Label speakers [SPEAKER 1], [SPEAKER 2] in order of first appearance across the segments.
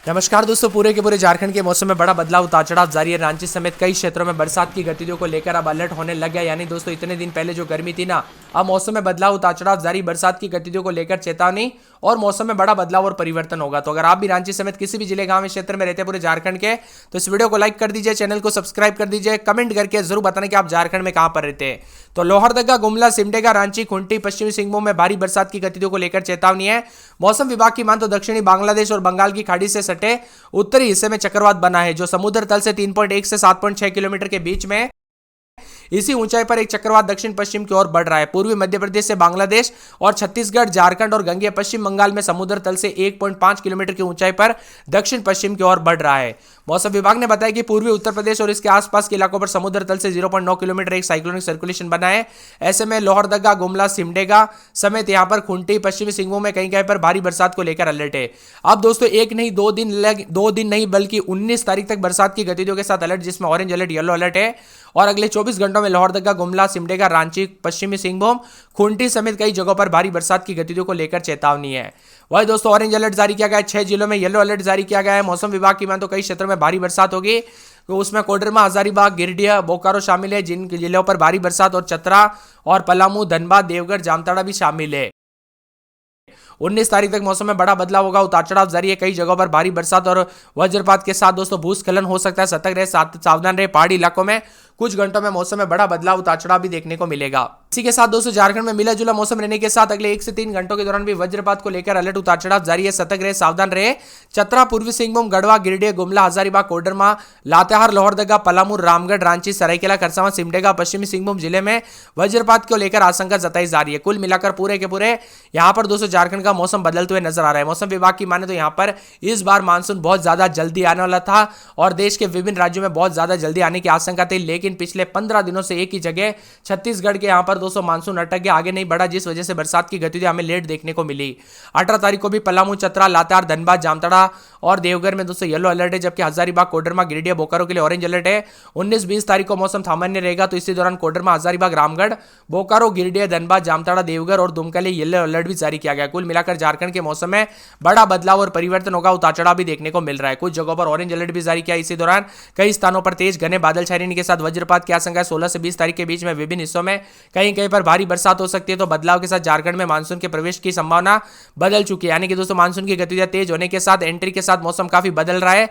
[SPEAKER 1] नमस्कार दोस्तों, पूरे के पूरे झारखंड के मौसम में बड़ा बदलाव उतार चढ़ाव जारी है। रांची समेत कई क्षेत्रों में बरसात की गतिविधियों को लेकर अब अलर्ट होने लग गया। यानी दोस्तों इतने दिन पहले जो गर्मी थी ना, अब मौसम में बदलाव उतार चढ़ाव जारी, बरसात की गतिविधियों को लेकर चेतावनी और मौसम में बड़ा बदलाव और परिवर्तन होगा। तो अगर आप भी रांची समेत किसी भी जिले गांव क्षेत्र में रहते हैं पूरे झारखंड के, तो इस वीडियो को लाइक कर दीजिए, चैनल को सब्सक्राइब कर दीजिए, कमेंट करके जरूर बताना कि आप झारखंड में कहां पर रहते हैं। तो लोहरदगा, गुमला, सिमडेगा, रांची, खूंटी, पश्चिमी सिंहभूम में भारी बरसात की गतिविधियों को लेकर चेतावनी है। मौसम विभाग की मान तो दक्षिणी बांग्लादेश और बंगाल की खाड़ी से सटे उत्तरी हिस्से में चक्रवात बना है, जो समुद्र तल से 3.1 से 7.6 किलोमीटर के बीच में। इसी ऊंचाई पर एक चक्रवात दक्षिण पश्चिम की ओर बढ़ रहा है। पूर्वी मध्य प्रदेश से बांग्लादेश और छत्तीसगढ़, झारखंड और गंगेय पश्चिम बंगाल में समुद्र तल से 1.5 किलोमीटर की ऊंचाई पर दक्षिण पश्चिम की ओर बढ़ रहा है। मौसम विभाग ने बताया कि पूर्वी उत्तर प्रदेश और इसके आसपास के इलाकों पर समुद्र तल से 0.9 किलोमीटर एक साइक्लोनिक सर्कुलेशन बना है। ऐसे में लोहरदगा, गुमला, सिमडेगा समेत यहां पर खूंटी, पश्चिमी सिंहभूम में कहीं कहीं पर भारी बरसात को लेकर अलर्ट है। अब दोस्तों एक नहीं दो दिन नहीं बल्कि 19 तारीख तक बरसात की गतिविधियों के साथ अलर्ट, जिसमें ऑरेंज अलर्ट, येलो अलर्ट है। और अगले 24 घंटों में लोहरदगा, गुमला, सिमडेगा, रांची, पश्चिमी सिंहभूम, खूंटी समेत कई जगहों पर भारी बरसात की गतिविधियों को लेकर चेतावनी है। वही दोस्तों ऑरेंज अलर्ट जारी किया गया है। 6 जिलों में येलो अलर्ट जारी किया गया है। मौसम विभाग की मान तो कई क्षेत्रों में भारी बरसात होगी, तो उसमें कोडरमा, हजारीबाग, गिरिडीह, बोकारो शामिल है, जिन जिलों पर भारी बरसात, और चतरा और पलामू, धनबाद, देवघर, जामताड़ा भी शामिल है। 19 तारीख तक मौसम में बड़ा बदलाव होगा, उतार चढ़ाव जारी है। कई जगहों पर भारी बरसात और वज्रपात के साथ दोस्तों भूस्खलन हो सकता है। सतर्क रहे, सावधान रहे। पहाड़ी इलाकों में कुछ घंटों में मौसम में बड़ा बदलाव, उतार चढ़ाव भी देखने को मिलेगा। इसी के साथ दोस्तों झारखंड में मिला जुला मौसम रहने के साथ अगले 1 से 3 घंटों के दौरान भी वज्रपात को लेकर अलर्ट, उतार चढ़ाव जारी है। सतर्क रहे, सावधान रहे। चतरा, पूर्वी सिंहभूम, गढ़वा, गिरिडीह, गुमला, हजारीबाग, कोडरमा, लातेहार, लोहरदगा, पलामू, रामगढ़, रांची, सरायकेला, खरसावां, सिमडेगा, पश्चिमी सिंहभूम जिले में वज्रपात को लेकर आशंका जताई जा रही है। कुल मिलाकर पूरे के पूरे यहां पर दोस्तों झारखंड का मौसम बदलते हुए नजर आ रहा है। मौसम विभाग की माने तो यहां पर इस बार मानसून बहुत ज्यादा जल्दी आने वाला था और देश के विभिन्न राज्यों में बहुत ज्यादा जल्दी आने की आशंका थी, लेकिन पिछले 15 दिनों से एक ही जगह छत्तीसगढ़ के यहां पर दोस्तों मानसून अटक गया, आगे नहीं बढ़ा, जिस वजह से बरसात की गतिविधि हमें लेट देखने को मिली। 18 तारीख को भी पलामू, चतरा, लातेहार, धनबाद, जामताड़ा और देवघर में दोस्तों येलो अलर्ट है, जबकि हजारीबाग, कोडरमा, गिरिडीह, बोकारो के लिए ऑरेंज अलर्ट है। 19-20 तारीख को मौसम सामान्य रहेगा, तो इसी दौरान कोडरमा, हजारीबाग, रामगढ़, बोकारो, गिरिडीह, धनबाद, जामताड़ा, देवघर और दुमका के लिए येलो अलर्ट भी जारी किया गया। कुल मिलाकर झारखंड के मौसम में बड़ा बदलाव और परिवर्तन होगा, उतार चढ़ाव भी देखने को मिल रहा है। कुछ जगहों पर ऑरेंज अलर्ट भी जारी किया। इसी दौरान कई स्थानों पर तेज घने बादल छाए रहने के साथ वज्रपात की आशंका है। 16 से 20 तारीख के बीच में विभिन्न हिस्सों में कहीं कहीं पर भारी बरसात हो सकती है। तो बदलाव के साथ झारखंड में मानसून के प्रवेश की संभावना बदल चुकी है, यानी कि दोस्तों मानसून की गतिविधियां तेज होने के साथ एंट्री के साथ मौसम काफी बदल रहा है।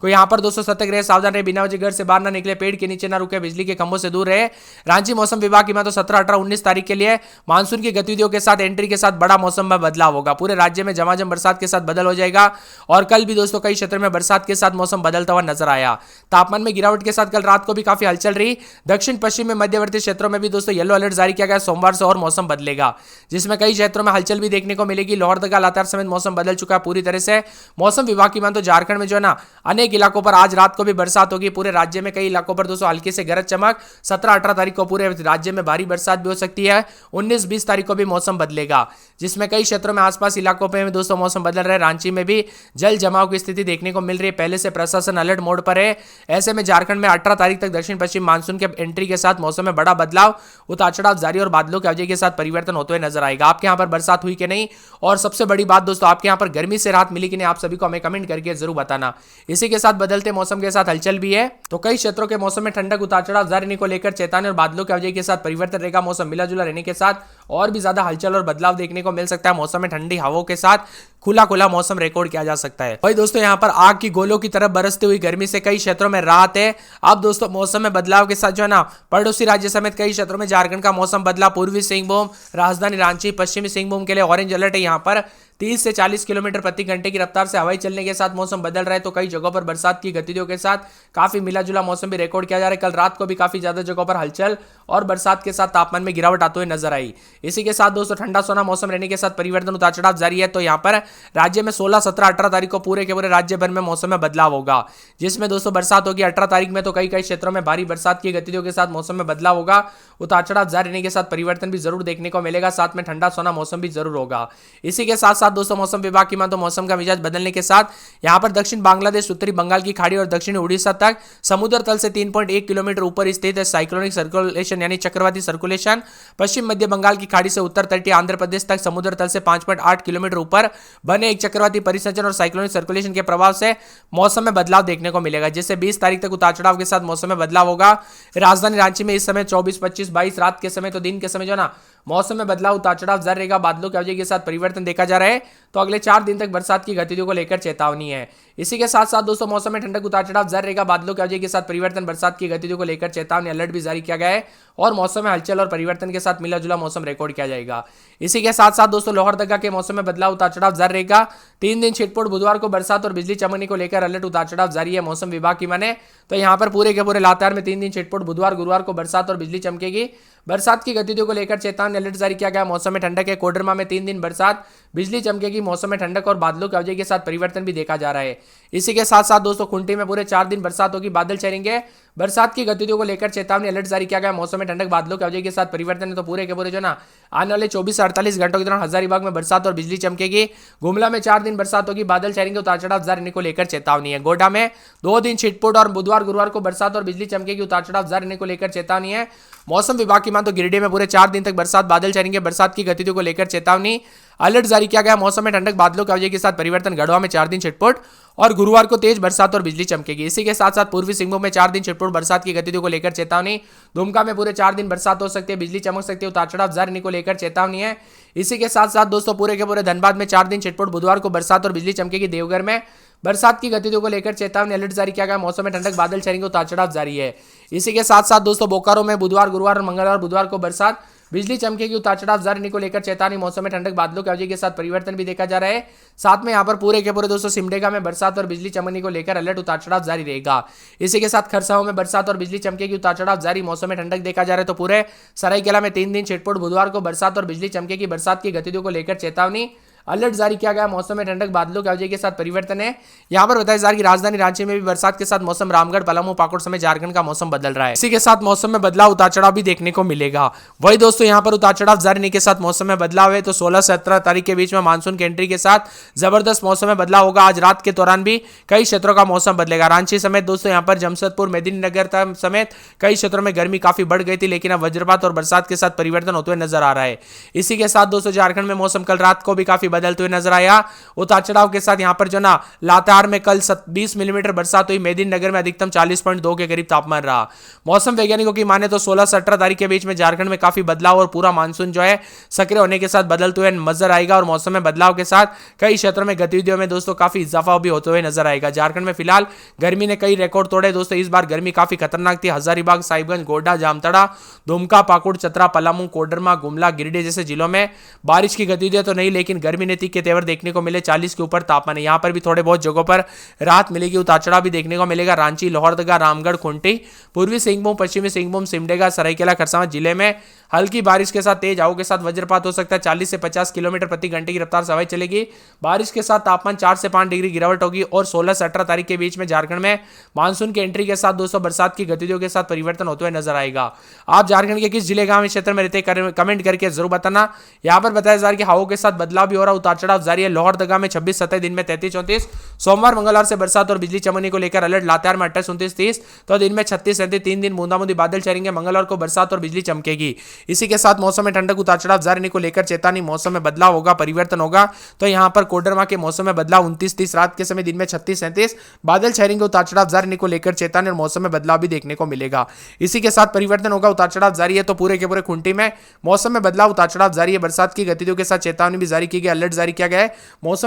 [SPEAKER 1] को यहां पर दोस्तों सतर्क रहे, सावधान रहे, बिना वजह घर से बाहर ना निकले, पेड़ के नीचे ना रुके, बिजली के खंभों से दूर रहे। रांची मौसम विभाग की माने तो 17, 18, 19 तारीख के लिए मानसून की गतिविधियों के साथ एंट्री के साथ बड़ा मौसम में बदलाव होगा। पूरे राज्य में झमाझम बरसात के साथ बदल हो जाएगा। और कल भी दोस्तों कई क्षेत्रों में बरसात के साथ मौसम बदलता हुआ नजर आया। तापमान में गिरावट के साथ कल रात को भी काफी हलचल रही। दक्षिण पश्चिम में मध्यवर्ती क्षेत्रों में भी दोस्तों येलो अलर्ट जारी किया गया। सोमवार से और मौसम बदलेगा, जिसमें कई क्षेत्रों में हलचल भी देखने को मिलेगी। लोहरदगा, लातेहार समेत मौसम बदल चुका है पूरी तरह से। मौसम विभाग की मान तो झारखंड में जो है ना, अनेक इलाकों पर आज रात को भी बरसात होगी। पूरे राज्य में कई इलाकों पर दोस्तों हल्की से गरज चमक। 17, 18 तारीख को पूरे राज्य में भारी बरसात भी हो सकती है। 19, 20 तारीख को भी मौसम बदलेगा, जिसमें कई क्षेत्रों में आसपास इलाकों में दोस्तों मौसम बदल रहा है। रांची में भी जल जमाव की स्थिति देखने को मिल रही है। पहले से प्रशासन अलर्ट मोड पर है। ऐसे में झारखंड में 18 तारीख तक दक्षिण पश्चिम मानसून के एंट्री के साथ मौसम में बड़ा बदलाव, उतार चढ़ाव जारी और बादलों की अवधि के साथ परिवर्तन होते हुए नजर आएगा। आपके यहां पर बरसात हुई कि नहीं, और सबसे बड़ी बात दोस्तों आपके यहां पर गर्मी से राहत मिली कि नहीं, आप सभी को हमें कमेंट करके जरूर बताना। इसी के साथ बदलते मौसम के साथ हलचल भी है, तो कई क्षेत्रों के मौसम में ठंडक, उतार चढ़ाव जारी रहने को लेकर चेतावनी और बादलों की अवधि के साथ परिवर्तन रहेगा। मौसम मिला जुला रहने के साथ और भी ज्यादा हलचल और बदलाव देखने को मिल सकता है। मौसम में ठंडी हवाओं के साथ खुला खुला मौसम रिकॉर्ड किया जा सकता है। भाई दोस्तों यहाँ पर आग की गोलों की तरफ बरसती हुई गर्मी से कई क्षेत्रों में राहत है। अब दोस्तों मौसम में बदलाव के साथ जो है ना, पड़ोसी राज्य समेत कई क्षेत्रों में झारखंड का मौसम बदला। पूर्वी सिंहभूम, राजधानी रांची, पश्चिमी सिंहभूम के लिए ऑरेंज अलर्ट है। यहाँ पर 30 से 40 किलोमीटर प्रति घंटे की रफ्तार से हवाई चलने के साथ मौसम बदल रहा है। तो कई जगहों पर बरसात की गतिविधियों के साथ काफी मिला जुला मौसम भी रिकॉर्ड किया जा रहा है। कल रात को भी काफी ज्यादा जगहों पर हलचल और बरसात के साथ तापमान में गिरावट आते हुए नजर आई। इसी के साथ दोस्तों ठंडा सोना मौसम रहने के साथ परिवर्तन, उतार चढ़ाव जारी है। तो यहाँ पर राज्य में 16, 17, 18 तारीख को पूरे के पूरे राज्य भर में मौसम में बदलाव होगा, जिसमें दोस्तों बरसात होगी। 18 तारीख में तो कई कई क्षेत्रों में भारी बरसात की गतिविधियों के साथ मौसम में बदलाव होगा। उतार चढ़ाव जारी रहने के साथ परिवर्तन भी जरूर देखने को मिलेगा। साथ में ठंडा सोना मौसम भी जरूर होगा। इसी के साथ साथ दोस्तों मौसम विभाग की माने तो मौसम का मिजाज बदलने के साथ यहाँ पर दक्षिण बांग्लादेश, उत्तरी बंगाल की खाड़ी और दक्षिणी उड़ीसा तक समुद्र तल से 3.1 किलोमीटर ऊपर स्थित है साइक्लोनिक सर्कुलेशन यानी चक्रवाती सर्कुलेशन पश्चिम मध्य बंगाल की खाड़ी से उत्तर तटीय आंध्र प्रदेश तक समुद्र तल से 5.8 किलोमीटर ऊपर बने एक चक्रवाती परिसंचरण और साइक्लोनिक सर्कुलेशन के प्रभाव से मौसम में बदलाव देखने को मिलेगा, जिससे 20 तारीख तक उतार चढ़ाव के साथ मौसम में बदलाव होगा। राजधानी रांची में इस समय 24, 25, 22 रात के समय तो दिन के समय जो ना मौसम में बदलाव उतार चढ़ाव जारी रहेगा। बादलों की अवधि के साथ परिवर्तन देखा जा रहा है, तो अगले 4 दिन तक बरसात की गतिविधियों को लेकर चेतावनी है। इसी के साथ साथ दोस्तों मौसम में ठंडक उतार चढ़ाव जारी रहेगा। बादलों की अवधि के साथ परिवर्तन, बरसात की गतिविधियों को लेकर चेतावनी अलर्ट भी जारी किया गया है और मौसम में हलचल और परिवर्तन के साथ मिला जुला मौसम रिकॉर्ड किया जाएगा। इसी के साथ साथ दोस्तों लोहरदगा के मौसम में बदलाव उतार चढ़ाव जारी रहेगा। 3 दिन छिटपुट बुधवार को बरसात और बिजली चमकने को लेकर अलर्ट उतार चढ़ाव जारी है मौसम विभाग की माने तो यहाँ पर पूरे के पूरे लातेहार में 3 दिन छिटपुट बुधवार गुरुवार को बरसात और बिजली चमकेगी। बरसात की गतिविधियों को लेकर चेतावनी अलर्ट जारी किया गया। मौसम में ठंडक है। कोडरमा में 3 दिन बरसात बिजली चमकेगी। मौसम में ठंडक और बादलों की अवधि के साथ परिवर्तन भी देखा जा रहा है। इसी के साथ साथ दोस्तों खुंटी में पूरे 4 दिन बरसात होगी, बादल छाएंगे। बरसात की गतिविधियों को लेकर चेतावनी अलर्ट जारी किया गया। मौसम में ठंडक बादलों की अवधि के साथ परिवर्तन है, तो पूरे के पूरे जो ना आने वाले 24 से 48 घंटों के दौरान हजारीबाग में बरसात और बिजली चमकेगी। गुमला में 4 दिन बरसात होगी, बादल छाएंगे। उतार चढ़ाव जारी रहने को लेकर चेतावनी है। गोड्डा में 2 दिन छिटपुट और बुधवार गुरुवार को बरसात और बिजली चमकेगी। उतार चढ़ाव जारी रहने को लेकर चेतावनी है। मौसम विभाग की मान तो गिरिडीह में पूरे 4 दिन तक बरसात, बादल छाएंगे। बरसात की गतिविधियों को लेकर चेतावनी अलर्ट जारी किया गया। मौसम में ठंडक बादलों की अवधि के साथ परिवर्तन। गढ़वा में 4 दिन छिटपुट और गुरुवार को तेज बरसात और बिजली चमकेगी। इसी के साथ साथ पूर्वी सिंहभूम में 4 दिन छिटपुट बरसात की गतिविधियों को लेकर चेतावनी। दुमका में पूरे 4 दिन बरसात हो सकती है, बिजली चमक सकती है। उतार चढ़ाव जारी रहने को लेकर चेतावनी है। इसी के साथ साथ दोस्तों पूरे के पूरे धनबाद में 4 दिन छिटपुट बुधवार को बरसात और बिजली चमकेगी। देवघर में बरसात की गतिविधियों को लेकर चेतावनी अलर्ट जारी किया गया। मौसम में ठंडक बादल छाएंगे। उतार चढ़ाव जारी है। इसी के साथ साथ दोस्तों बोकारो में बुधवार गुरुवार और मंगलवार बुधवार को बरसात बिजली चमकेगी। उतार चढ़ाव जारी रहने को लेकर चेतावनी। मौसम में ठंडक बादलों की अवधि के साथ परिवर्तन भी देखा जा रहा है। साथ में यहाँ पर पूरे के पूरे दोस्तों सिमडेगा में बरसात और बिजली चमकने को लेकर अलर्ट उतार चढ़ाव जारी रहेगा। इसी के साथ खरसाओं में बरसात और बिजली चमकेगी। उतार चढ़ाव जारी। मौसम में ठंडक देखा जा रहा है, तो पूरे सरायकेला में 3 दिन छिटपुट बुधवार को बरसात और बिजली चमकेगी। बरसात की गतिविधियों को लेकर चेतावनी अलर्ट जारी किया गया। मौसम में ठंडक बादलों की अवधि के साथ परिवर्तन है। यहाँ पर बताया जा रहा है कि राजधानी रांची में भी बरसात के साथ मौसम, रामगढ़ पलामू पाकुड़ समेत झारखंड का मौसम बदल रहा है। इसी के साथ मौसम में बदलाव, उतार चढ़ाव भी देखने को मिलेगा। वही दोस्तों यहाँ पर उतार चढ़ाव जारी रहने के साथ मौसम में बदलाव है, तो 16 से 17 तारीख के बीच में मानसून की एंट्री के साथ जबरदस्त मौसम में बदलाव होगा। आज रात के दौरान भी कई क्षेत्रों का मौसम बदलेगा। रांची समेत दोस्तों यहाँ पर जमशेदपुर, मेदिनीनगर समेत कई क्षेत्रों में गर्मी काफी बढ़ गई थी, लेकिन अब वज्रपात और बरसात के साथ परिवर्तन होते हुए नजर आ रहा है। इसी के साथ दोस्तों झारखंड में मौसम कल रात को भी काफी बदलते हुए नजर आया। उतार चढ़ाव के साथ यहां पर जो ना लातेहार में कल 20 मिलीमीटर बरसात हुई। मेदिनीनगर में अधिकतम 40.2 के करीब तापमान रहा। मौसम वैज्ञानिकों की माने तो 16 से 18 तारीख के बीच में झारखंड में काफी बदलाव और पूरा मानसून जो है सक्रिय होने के साथ बदलते हुए नजर आएगा और मौसम में बदलाव के साथ कई क्षेत्रों में गतिविधियों में दोस्तों काफी इजाफा भी होते हुए नजर आएगा। झारखंड में फिलहाल गर्मी ने कई रिकॉर्ड तोड़े दोस्तों। इस बार गर्मी काफी खतरनाक थी। हजारीबाग, साहिबगंज, गोड्डा, जामताड़ा, दुमका, पाकुड़, चतरा, पलामू, कोडरमा, गुमला, गिरिडीह जैसे जिलों में बारिश की गतिविधियां तो नहीं, लेकिन गर्मी ने तीखे तेवर देखने को मिले। 40 के ऊपर तापमान है। यहां पर भी थोड़े बहुत जगहों पर राहत मिलेगी। उतार चढ़ाव भी देखने को मिलेगा। रांची, लोहरदगा, रामगढ़, खुंटी, पूर्वी सिंहभूम, पश्चिमी सिंहभूम, सिमडेगा, सरायकेला, खरसावां जिले में हल्की बारिश के साथ तेज हवाओं के साथ वज्रपात हो सकता है। 40 से 50 किलोमीटर प्रति घंटे की रफ्तार से हवाएं चलेगी। बारिश के साथ तापमान 4 से 5 डिग्री गिरावट होगी और 16 से 18 तारीख के बीच में झारखंड में मानसून की एंट्री के साथ दोस्तों बरसात की गतिविधियों के साथ परिवर्तन होते हुए नजर आएगा। आप झारखंड के किस जिले, गांव, क्षेत्र में रहते कमेंट करके जरूर बताना। यहां पर बताया जा रहा है कि हवाओं के साथ बदलाव भी हो रहा है। उतार चढ़ाव जारी है। लोहरदगा में 26-27, दिन में 33-34, सोमवार मंगलवार से बरसात और बिजली चमकने को लेकर अलर्ट। लातेहार में 28-29-30, तो दिन में 36-37, 3 दिन बूंदाबूंदी बादल छाएंगे। मंगलवार को बरसात और बिजली चमकेगी। इसी के साथ मौसम में ठंडक, उतार चढ़ाव जारी रहने को लेकर चेतावनी। मौसम में बदलाव होगा, परिवर्तन होगा। तो यहां पर कोडरमा के मौसम में बदलाव 29-30 रात के समय, दिन में 36-37 बादल छाएंगे। उतार चढ़ाव जारी रहने को लेकर चेतावनी और मौसम में बदलाव भी देखने को मिलेगा। इसी के साथ परिवर्तन होगा। उतार चढ़ाव जारी है, तो पूरे के पूरे खुंटी में मौसम में बदलाव, उतार चढ़ाव जारी है। बरसात की गतिविधियों के साथ चेतावनी भी जारी की गई, अलर्ट जारी किया गया है। मौसम